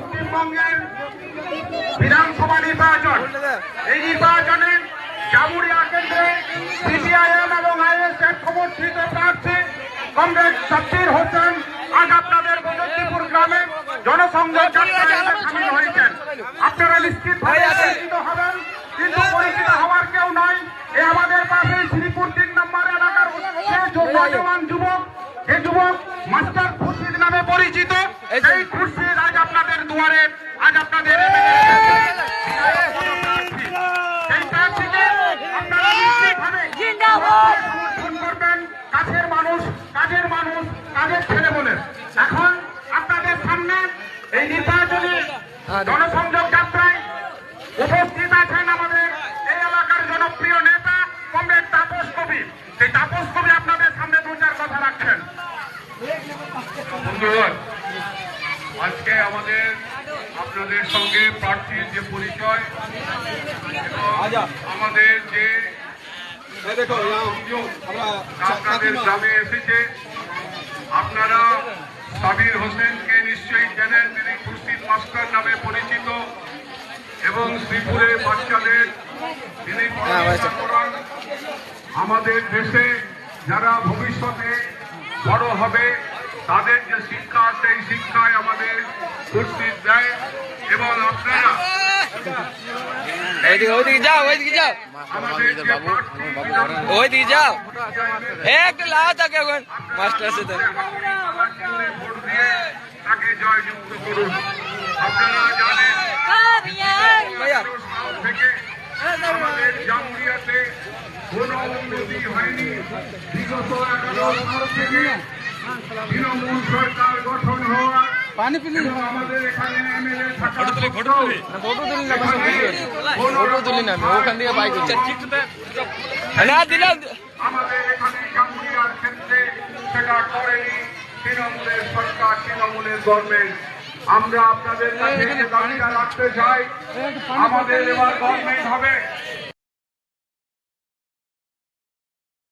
পশ্চিমবঙ্গের বিধানসভা নির্বাচন, এই নির্বাচনে জামুরিয়া কেন্দ্রে সিপিআইএম এবং আইএসএফ সমর্থিত প্রার্থী কমরেড সাব্বির হোসেন আজ আপনাদের বজরপুর গ্রামে জনসংযোগ যাত্রায় সামিল হয়েছেন। আপনারা নিশ্চিতভাবে পরিচিত হবেন, কিন্তু পরিচিত হওয়ার কেউ নয়। এই আমাদের পাশে শ্রীপুর ৩ নম্বর এলাকার জওয়ান যুবক, এই যুবক মাস্টার খুরশিদ নামে পরিচিত। এই খুরশিদ আজ আপনাদের দুয়ারে, আজ আপনাদের সেই প্রার্থীকে আপনারা নিশ্চিতভাবে সমর্থন করবেন। কাছের মানুষ, কাজের মানুষ, কাজের ছেলে বলে। এখন আপনাদের সামনে এই নির্বাচনী জনসংযোগ যাত্রায় উপস্থিত আছেন আমাদের এই এলাকার জনপ্রিয় নেতা কমরেড তাপস কবি। সেই তাপস কবি আপনাদের সামনে ২-৪ কথা রাখছেন। বন্ধুগণ, আজকে আমাদের আপনাদের সঙ্গে প্রার্থীর যে পরিচয় এবং আমাদের যে আপনাদের গ্রামে এসেছে, আপনারা সাবির হোসেনকে নিশ্চয়ই জানেন। তিনি খুরশিদ মাস্টার নামে পরিচিত এবং শ্রীপুরে বাচ্চাদের তিনি পড়াশোনা করান। আমাদের দেশে যারা ভবিষ্যতে বড় হবে তাদের যে শিক্ষা, সেই শিক্ষায় আমাদের খুরশিদ দেয়। এবং আপনারা ওইদিকে যাও আমাদের যে প্রার্থী ওইদিকে যাও, একটু লাও থাকে এখন মাস্টার সাথে ভোট দিয়ে তাকে জয়যুক্ত করুন। আপনারা জানেন থেকে আমাদের জামুরিয়াতে কোনো উন্নতি হয়নি। বিগত 11 সাল থেকে তৃণমূল সরকার গঠন হওয়া আমাদের এখানে এমএলএ থাকা ফটো তুলি না, ওখান থেকে বাইক আমাদের এখানে জামুরিয়ার ক্ষেত্রে সেটা করেনি তৃণমূলের সরকার, তৃণমূলের গভর্নমেন্ট। আমরা আপনাদের কাছে দাবিটা রাখতে চাই, আমাদের এবার গভর্নমেন্ট হবে